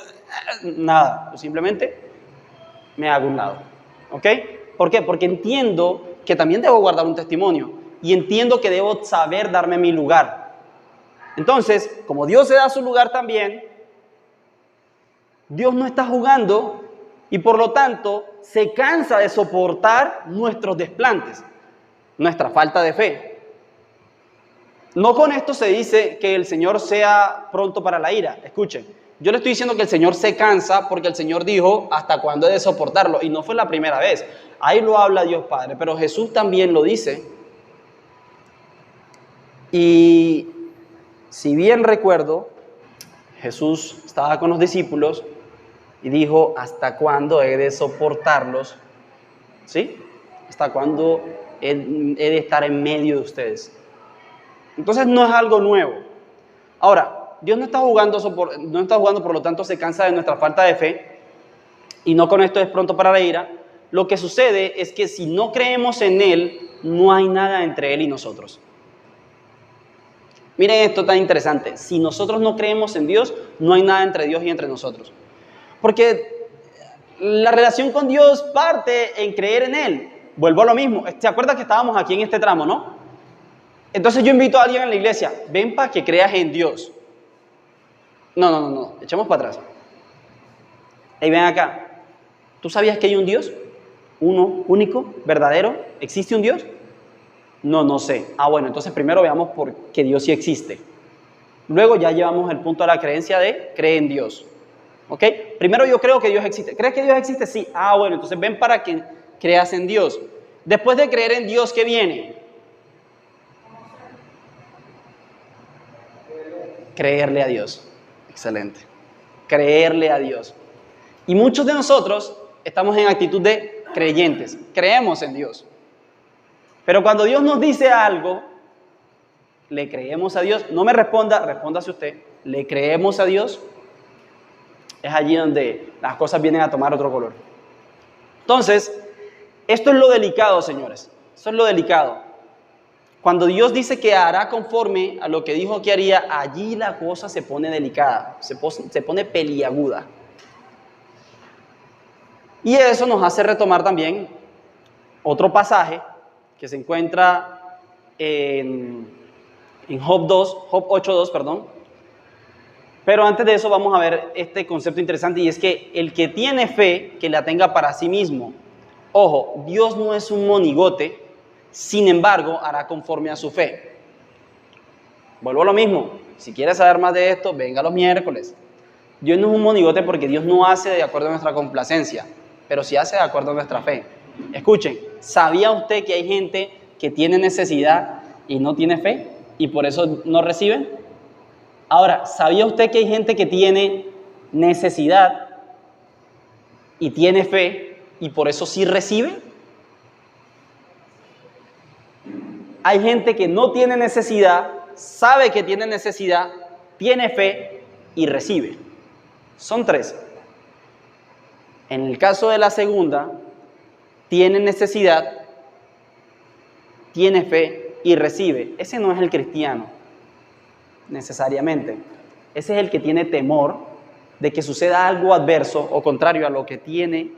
nada, yo simplemente me hago un lado. ¿Ok? ¿Por qué? Porque entiendo que también debo guardar un testimonio, y entiendo que debo saber darme mi lugar. Entonces, como Dios se da su lugar también, Dios no está jugando, y por lo tanto se cansa de soportar nuestros desplantes, nuestra falta de fe. No con esto se dice que el Señor sea pronto para la ira. Escuchen, yo le estoy diciendo que el Señor se cansa porque el Señor dijo hasta cuándo he de soportarlo, y no fue la primera vez. Ahí lo habla Dios Padre, pero Jesús también lo dice. Y si bien recuerdo, Jesús estaba con los discípulos y dijo, ¿hasta cuándo he de soportarlos? ¿Sí? ¿Hasta cuándo he de estar en medio de ustedes? Entonces no es algo nuevo. Ahora, Dios no está jugando, por lo tanto se cansa de nuestra falta de fe, y no con esto es pronto para la ira. Lo que sucede es que si no creemos en Él, no hay nada entre Él y nosotros. Miren esto tan interesante. Si nosotros no creemos en Dios, no hay nada entre Dios y entre nosotros. Porque la relación con Dios parte en creer en Él. Vuelvo a lo mismo. ¿Se acuerdan que estábamos aquí en este tramo, no? Entonces yo invito a alguien en la iglesia, ven para que creas en Dios. No, echemos para atrás. Hey, ven acá. ¿Tú sabías que hay un Dios? Uno, único, verdadero. ¿Existe un Dios? No sé. Bueno, entonces primero veamos por qué Dios sí existe. Luego ya llevamos el punto a la creencia de cree en Dios. ¿Ok? Primero yo creo que Dios existe. ¿Crees que Dios existe? Sí. Bueno, entonces ven para que creas en Dios. Después de creer en Dios, ¿qué viene? Creerle a Dios. Excelente. Creerle a Dios. Y muchos de nosotros estamos en actitud de creyentes. Creemos en Dios. Pero cuando Dios nos dice algo, ¿le creemos a Dios? No me responda, respóndase usted. ¿Le creemos a Dios? Es allí donde las cosas vienen a tomar otro color. Entonces, esto es lo delicado, señores. Esto es lo delicado. Cuando Dios dice que hará conforme a lo que dijo que haría, allí la cosa se pone delicada, se pone peliaguda. Y eso nos hace retomar también otro pasaje que se encuentra en Job 8:2, perdón. Pero antes de eso vamos a ver este concepto interesante, y es que el que tiene fe, que la tenga para sí mismo. Ojo, Dios no es un monigote, sin embargo, hará conforme a su fe. Vuelvo a lo mismo, si quieres saber más de esto, venga los miércoles. Dios no es un monigote porque Dios no hace de acuerdo a nuestra complacencia, pero sí hace de acuerdo a nuestra fe. Escuchen, ¿sabía usted que hay gente que tiene necesidad y no tiene fe y por eso no recibe? Ahora, ¿sabía usted que hay gente que tiene necesidad y tiene fe y por eso sí recibe? Hay gente que no tiene necesidad, sabe que tiene necesidad, tiene fe y recibe. Son tres. En el caso de la segunda, tiene necesidad, tiene fe y recibe. Ese no es el cristiano, necesariamente. Ese es el que tiene temor de que suceda algo adverso o contrario a lo que tiene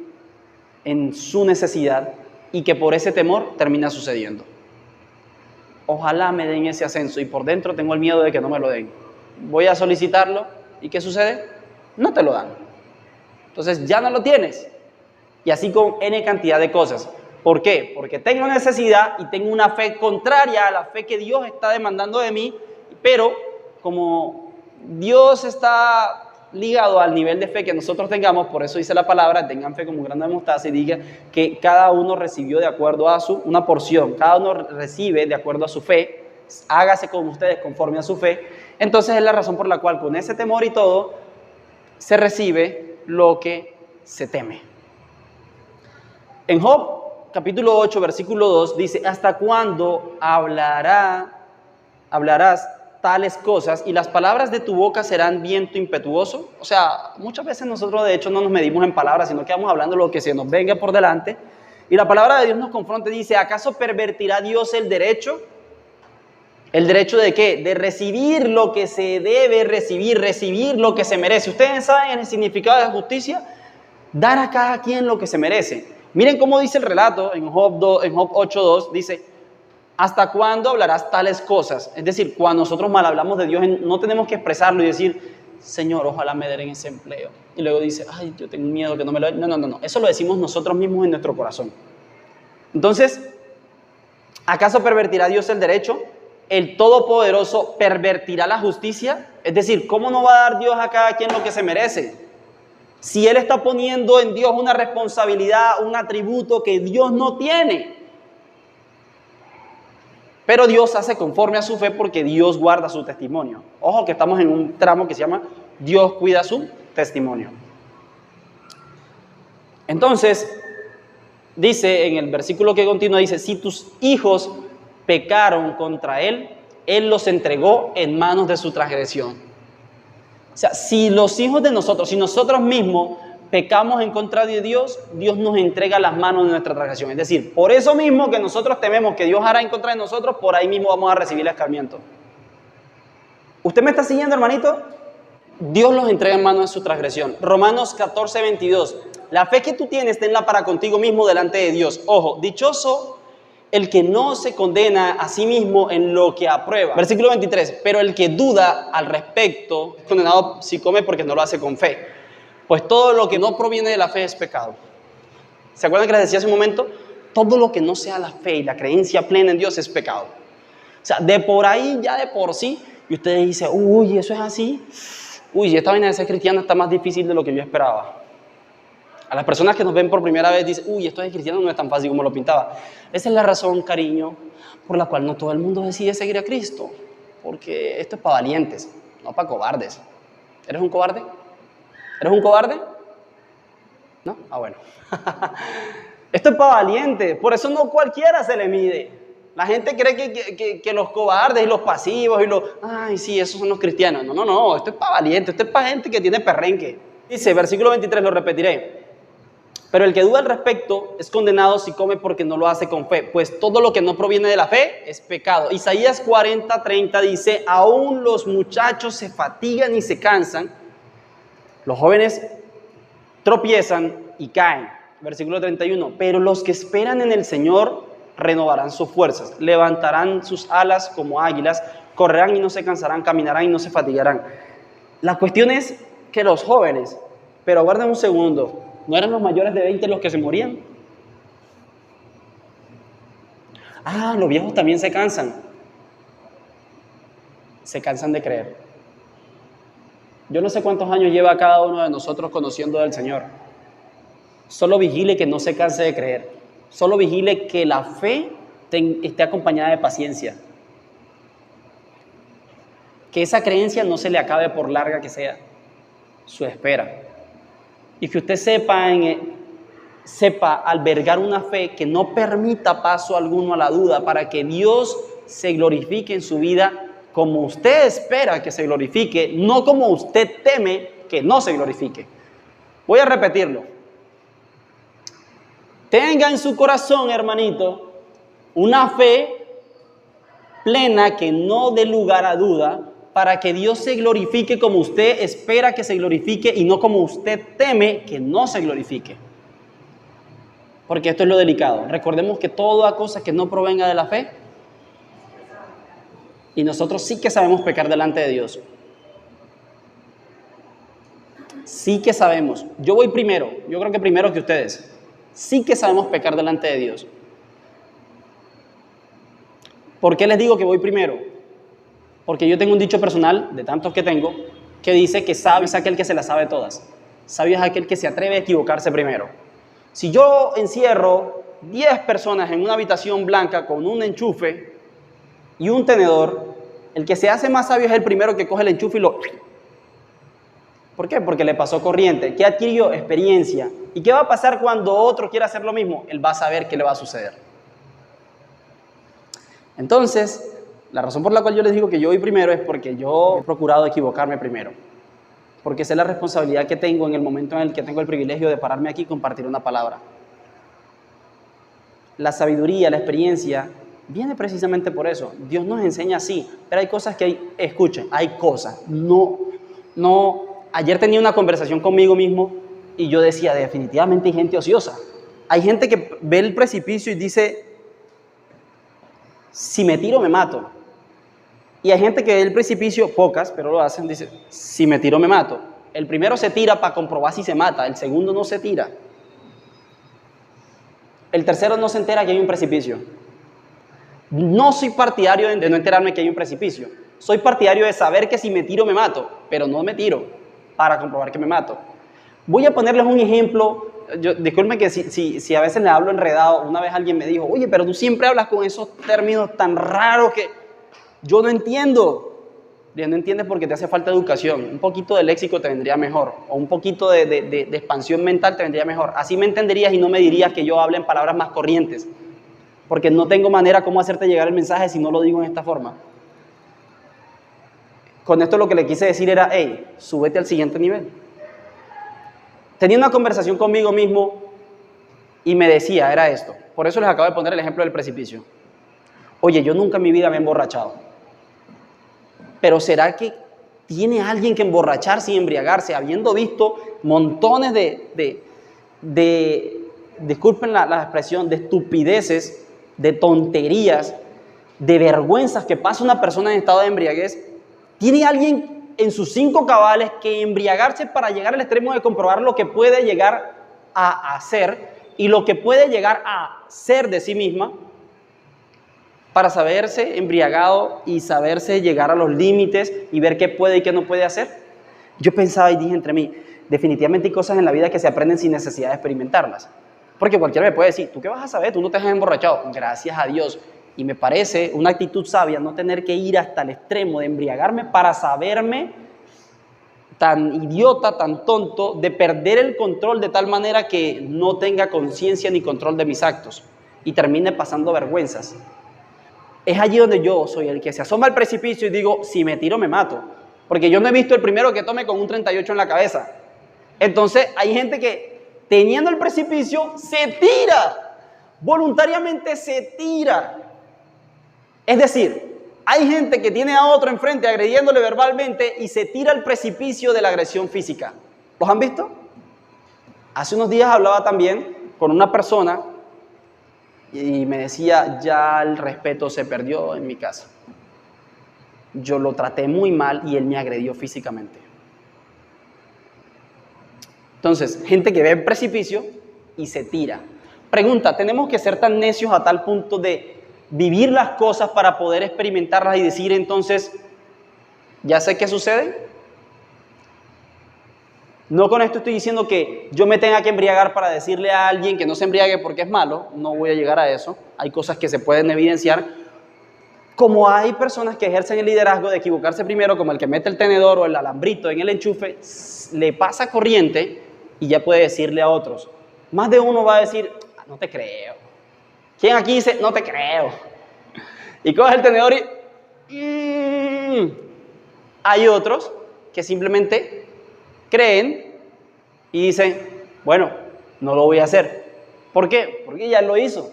en su necesidad y que por ese temor termina sucediendo. Ojalá me den ese ascenso y por dentro tengo el miedo de que no me lo den. Voy a solicitarlo y ¿qué sucede? No te lo dan. Entonces ya no lo tienes. Y así con N cantidad de cosas. ¿Por qué? Porque tengo necesidad y tengo una fe contraria a la fe que Dios está demandando de mí, pero como Dios está ligado al nivel de fe que nosotros tengamos, por eso dice la palabra, tengan fe como un grano de mostaza, y diga que cada uno recibió de acuerdo a una porción, cada uno recibe de acuerdo a su fe, hágase con ustedes conforme a su fe. Entonces es la razón por la cual con ese temor y todo se recibe lo que se teme. En Job capítulo 8 versículo 2 dice: ¿hasta cuándo hablarás tales cosas y las palabras de tu boca serán viento impetuoso? O sea, muchas veces nosotros de hecho no nos medimos en palabras, sino que vamos hablando lo que se nos venga por delante. Y la palabra de Dios nos confronta y dice: ¿acaso pervertirá Dios el derecho? ¿El derecho de qué? De recibir lo que se debe recibir lo que se merece. ¿Ustedes saben el significado de justicia? Dar a cada quien lo que se merece. Miren cómo dice el relato en Job 8:2, dice: ¿hasta cuándo hablarás tales cosas? Es decir, cuando nosotros mal hablamos de Dios, no tenemos que expresarlo y decir: Señor, ojalá me den ese empleo. Y luego dice: ay, yo tengo miedo que no me lo den. No. Eso lo decimos nosotros mismos en nuestro corazón. Entonces, ¿acaso pervertirá Dios el derecho? ¿El Todopoderoso pervertirá la justicia? Es decir, ¿cómo no va a dar Dios a cada quien lo que se merece? Si Él está poniendo en Dios una responsabilidad, un atributo que Dios no tiene. Pero Dios hace conforme a su fe porque Dios guarda su testimonio. Ojo que estamos en un tramo que se llama Dios cuida su testimonio. Entonces, dice en el versículo que continúa, dice: si tus hijos pecaron contra Él, Él los entregó en manos de su transgresión. O sea, si los hijos de nosotros, si nosotros mismos pecamos en contra de Dios, Dios nos entrega las manos de nuestra transgresión. Es decir, por eso mismo que nosotros tememos que Dios hará en contra de nosotros, por ahí mismo vamos a recibir el escarmiento. ¿Usted me está siguiendo, hermanito? Dios los entrega en manos de su transgresión. Romanos 14:22. La fe que tú tienes, tenla para contigo mismo delante de Dios. Ojo, dichoso el que no se condena a sí mismo en lo que aprueba. Versículo 23, pero el que duda al respecto es condenado si come porque no lo hace con fe. Pues todo lo que no proviene de la fe es pecado. ¿Se acuerdan que les decía hace un momento? Todo lo que no sea la fe y la creencia plena en Dios es pecado. O sea, de por ahí, ya de por sí, y ustedes dicen, uy, eso es así. Uy, esta vaina de ser cristiana está más difícil de lo que yo esperaba. A las personas que nos ven por primera vez dicen, uy, esto de cristiano no es tan fácil como lo pintaba. Esa es la razón, cariño, por la cual no todo el mundo decide seguir a Cristo. Porque esto es para valientes, no para cobardes. ¿Eres un cobarde? ¿Eres un cobarde? ¿No? Ah, bueno. Esto es para valientes, por eso no cualquiera se le mide. La gente cree que los cobardes y los pasivos y los... Ay, sí, esos son los cristianos. No, no, no, esto es para valientes, esto es para gente que tiene perrenque. Dice, versículo 23, lo repetiré. Pero el que duda al respecto es condenado si come porque no lo hace con fe, pues todo lo que no proviene de la fe es pecado. Isaías 40:30 dice, aún los muchachos se fatigan y se cansan, los jóvenes tropiezan y caen. Versículo 31, pero los que esperan en el Señor renovarán sus fuerzas, levantarán sus alas como águilas, correrán y no se cansarán, caminarán y no se fatigarán. La cuestión es que los jóvenes, pero aguarden un segundo, ¿no eran los mayores de 20 los que se morían? Ah, los viejos también se cansan de creer. Yo no sé cuántos años lleva cada uno de nosotros conociendo del Señor. Solo vigile que no se canse de creer. Solo vigile que la fe esté acompañada de paciencia. Que esa creencia no se le acabe por larga que sea su espera. Y que usted sepa albergar una fe que no permita paso alguno a la duda para que Dios se glorifique en su vida como usted espera que se glorifique, no como usted teme que no se glorifique. Voy a repetirlo. Tenga en su corazón, hermanito, una fe plena que no dé lugar a duda para que Dios se glorifique como usted espera que se glorifique y no como usted teme que no se glorifique. Porque esto es lo delicado. Recordemos que toda cosa que no provenga de la fe, y nosotros sí que sabemos pecar delante de Dios. Sí que sabemos. Yo voy primero, yo creo que primero que ustedes. Sí que sabemos pecar delante de Dios. ¿Por qué les digo que voy primero? Porque yo tengo un dicho personal, de tantos que tengo, que dice que sabio es aquel que se las sabe todas. Sabio es aquel que se atreve a equivocarse primero. Si yo encierro 10 personas en una habitación blanca con un enchufe y un tenedor, el que se hace más sabio es el primero que coge el enchufe y lo... ¿Por qué? Porque le pasó corriente. ¿Qué adquirió? Experiencia. ¿Y qué va a pasar cuando otro quiera hacer lo mismo? Él va a saber qué le va a suceder. Entonces, la razón por la cual yo les digo que yo voy primero es porque yo he procurado equivocarme primero. Porque sé la responsabilidad que tengo en el momento en el que tengo el privilegio de pararme aquí y compartir una palabra. La sabiduría, la experiencia, viene precisamente por eso. Dios nos enseña así, pero hay cosas que escuchen, hay cosas. Ayer tenía una conversación conmigo mismo y yo decía, definitivamente hay gente ociosa. Hay gente que ve el precipicio y dice, si me tiro me mato. Y hay gente que ve el precipicio, pocas, pero lo hacen, dice, si me tiro me mato. El primero se tira para comprobar si se mata, el segundo no se tira. El tercero no se entera que hay un precipicio. No soy partidario de no enterarme que hay un precipicio. Soy partidario de saber que si me tiro me mato, pero no me tiro para comprobar que me mato. Voy a ponerles un ejemplo. Disculpen que si a veces le hablo enredado. Una vez alguien me dijo, oye, pero tú siempre hablas con esos términos tan raros que yo no entiendo. Ya no entiendes porque te hace falta educación. Un poquito de léxico te vendría mejor. O un poquito de expansión mental te vendría mejor. Así me entenderías y no me dirías que yo hable en palabras más corrientes. Porque no tengo manera cómo hacerte llegar el mensaje si no lo digo en esta forma. Con esto lo que le quise decir era, hey, súbete al siguiente nivel. Tenía una conversación conmigo mismo y me decía, era esto. Por eso les acabo de poner el ejemplo del precipicio. Oye, yo nunca en mi vida me he emborrachado. Pero ¿será que tiene alguien que emborracharse y embriagarse habiendo visto montones disculpen la expresión, de estupideces de tonterías, de vergüenzas que pasa una persona en estado de embriaguez, tiene alguien en sus 5 cabales que embriagarse para llegar al extremo de comprobar lo que puede llegar a hacer y lo que puede llegar a ser de sí misma, para saberse embriagado y saberse llegar a los límites y ver qué puede y qué no puede hacer? Yo pensaba y dije entre mí, definitivamente hay cosas en la vida que se aprenden sin necesidad de experimentarlas. Porque cualquiera me puede decir, ¿tú qué vas a saber? Tú no te has emborrachado. Gracias a Dios. Y me parece una actitud sabia no tener que ir hasta el extremo de embriagarme para saberme tan idiota, tan tonto, de perder el control de tal manera que no tenga conciencia ni control de mis actos y termine pasando vergüenzas. Es allí donde yo soy el que se asoma al precipicio y digo, si me tiro me mato. Porque yo no he visto el primero que tome con un 38 en la cabeza. Entonces hay gente que teniendo el precipicio se tira, voluntariamente se tira. Es decir, hay gente que tiene a otro enfrente agrediéndole verbalmente y se tira al precipicio de la agresión física. ¿Los han visto? Hace unos días hablaba también con una persona y me decía, ya el respeto se perdió en mi casa. Yo lo traté muy mal y él me agredió físicamente. Entonces, gente que ve el precipicio y se tira. Pregunta, ¿tenemos que ser tan necios a tal punto de vivir las cosas para poder experimentarlas y decir entonces, ya sé qué sucede? No con esto estoy diciendo que yo me tenga que embriagar para decirle a alguien que no se embriague porque es malo, no voy a llegar a eso. Hay cosas que se pueden evidenciar. Como hay personas que ejercen el liderazgo de equivocarse primero, como el que mete el tenedor o el alambrito en el enchufe, le pasa corriente y ya puede decirle a otros. Más de uno va a decir, no te creo. ¿Quién aquí dice, no te creo? Y coge el tenedor y... Hay otros que simplemente creen y dicen, bueno, no lo voy a hacer. ¿Por qué? Porque ya lo hizo.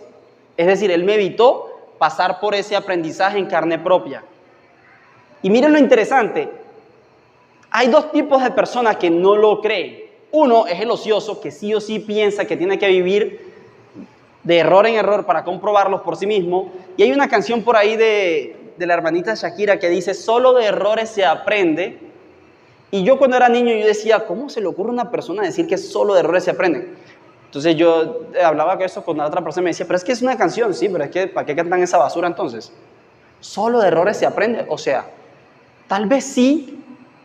Es decir, él me evitó pasar por ese aprendizaje en carne propia. Y miren lo interesante, hay 2 tipos de personas que no lo creen. Uno es el ocioso, que sí o sí piensa que tiene que vivir de error en error para comprobarlos por sí mismo. Y hay una canción por ahí de la hermanita Shakira que dice, solo de errores se aprende. Y yo cuando era niño yo decía, ¿cómo se le ocurre a una persona decir que solo de errores se aprenden? Entonces yo hablaba con eso con la otra persona y me decía, pero es que es una canción, sí, pero es que ¿para qué cantan esa basura entonces? Solo de errores se aprende, o sea, tal vez sí,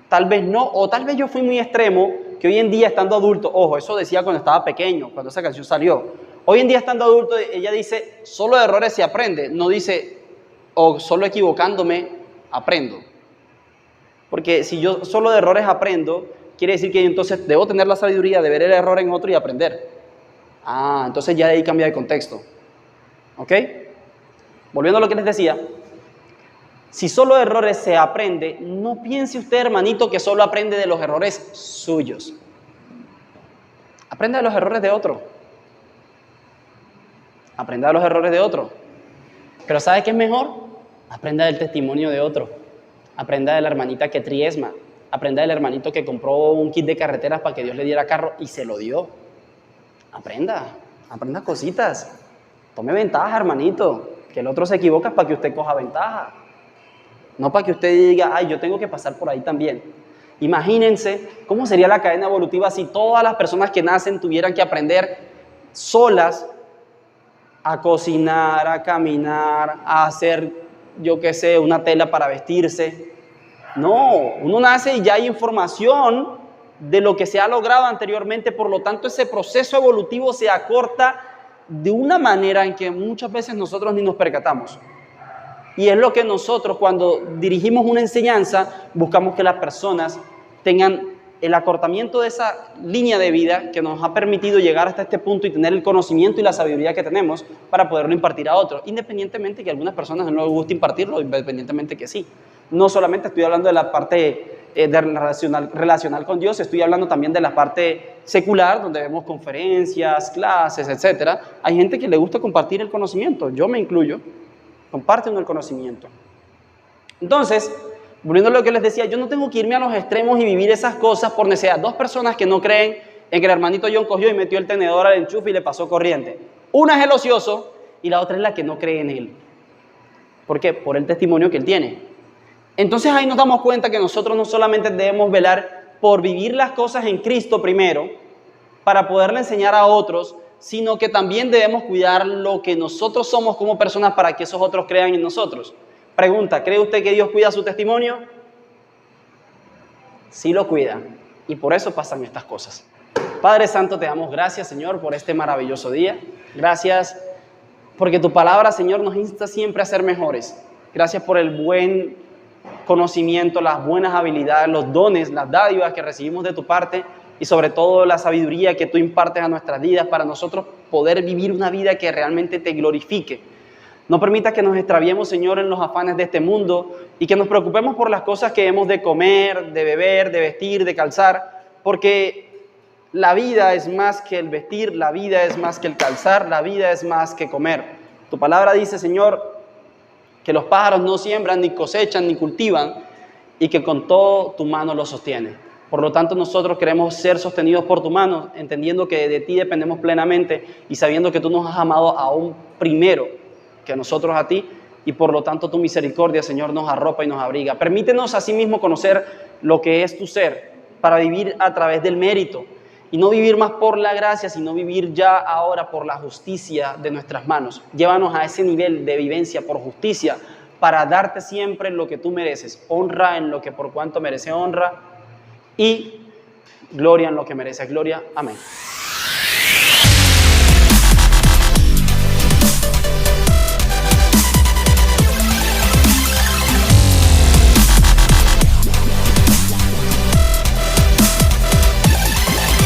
tal vez no, o tal vez yo fui muy extremo, que hoy en día estando adulto, ojo, eso decía cuando estaba pequeño, cuando esa canción salió, hoy en día estando adulto ella dice, solo de errores se aprende, no dice, o solo equivocándome aprendo. Porque si yo solo de errores aprendo, quiere decir que entonces debo tener la sabiduría de ver el error en otro y aprender. Entonces ya de ahí cambia de contexto. ¿Ok? Volviendo a lo que les decía, si solo de errores se aprende, no piense usted, hermanito, que solo aprende de los errores suyos. Aprenda de los errores de otro. Aprenda de los errores de otro. Pero ¿sabe qué es mejor? Aprenda del testimonio de otro. Aprenda de la hermanita que triezma. Aprenda del hermanito que compró un kit de carreteras para que Dios le diera carro y se lo dio. Aprenda cositas. Tome ventaja, hermanito. Que el otro se equivoca para que usted coja ventaja. No para que usted diga, ay, yo tengo que pasar por ahí también. Imagínense cómo sería la cadena evolutiva si todas las personas que nacen tuvieran que aprender solas a cocinar, a caminar, a hacer, yo qué sé, una tela para vestirse. No, uno nace y ya hay información de lo que se ha logrado anteriormente, por lo tanto ese proceso evolutivo se acorta de una manera en que muchas veces nosotros ni nos percatamos. Y es lo que nosotros cuando dirigimos una enseñanza buscamos que las personas tengan el acortamiento de esa línea de vida que nos ha permitido llegar hasta este punto y tener el conocimiento y la sabiduría que tenemos para poderlo impartir a otros, independientemente que a algunas personas no les guste impartirlo, independientemente que sí. No solamente estoy hablando de la parte relacional con Dios, estoy hablando también de la parte secular, donde vemos conferencias, clases, etc. Hay gente que le gusta compartir el conocimiento, yo me incluyo, comparten el conocimiento. Entonces, volviendo a lo que les decía, yo no tengo que irme a los extremos y vivir esas cosas por necesidad. 2 personas que no creen en que el hermanito John cogió y metió el tenedor al enchufe y le pasó corriente. Una es el ocioso y la otra es la que no cree en Él. ¿Por qué? Por el testimonio que Él tiene. Entonces ahí nos damos cuenta que nosotros no solamente debemos velar por vivir las cosas en Cristo primero, para poderle enseñar a otros, sino que también debemos cuidar lo que nosotros somos como personas para que esos otros crean en nosotros. Pregunta, ¿cree usted que Dios cuida su testimonio? Sí lo cuida, y por eso pasan estas cosas. Padre Santo, te damos gracias, Señor, por este maravilloso día. Gracias porque tu palabra, Señor, nos insta siempre a ser mejores. Gracias por el buen conocimiento, las buenas habilidades, los dones, las dádivas que recibimos de tu parte y sobre todo la sabiduría que tú impartes a nuestras vidas para nosotros poder vivir una vida que realmente te glorifique. No permitas que nos extraviemos, Señor, en los afanes de este mundo y que nos preocupemos por las cosas que hemos de comer, de beber, de vestir, de calzar, porque la vida es más que el vestir, la vida es más que el calzar, la vida es más que comer. Tu palabra dice, Señor, que los pájaros no siembran, ni cosechan, ni cultivan, y que con todo tu mano los sostiene. Por lo tanto, nosotros queremos ser sostenidos por tu mano, entendiendo que de ti dependemos plenamente y sabiendo que tú nos has amado aún primero que nosotros a ti, y por lo tanto tu misericordia, Señor, nos arropa y nos abriga. Permítenos asimismo conocer lo que es tu ser, para vivir a través del mérito, y no vivir más por la gracia, sino vivir ya ahora por la justicia de nuestras manos. Llévanos a ese nivel de vivencia por justicia, para darte siempre lo que tú mereces, honra en lo que por cuanto merece honra, y gloria en lo que merece gloria. Amén.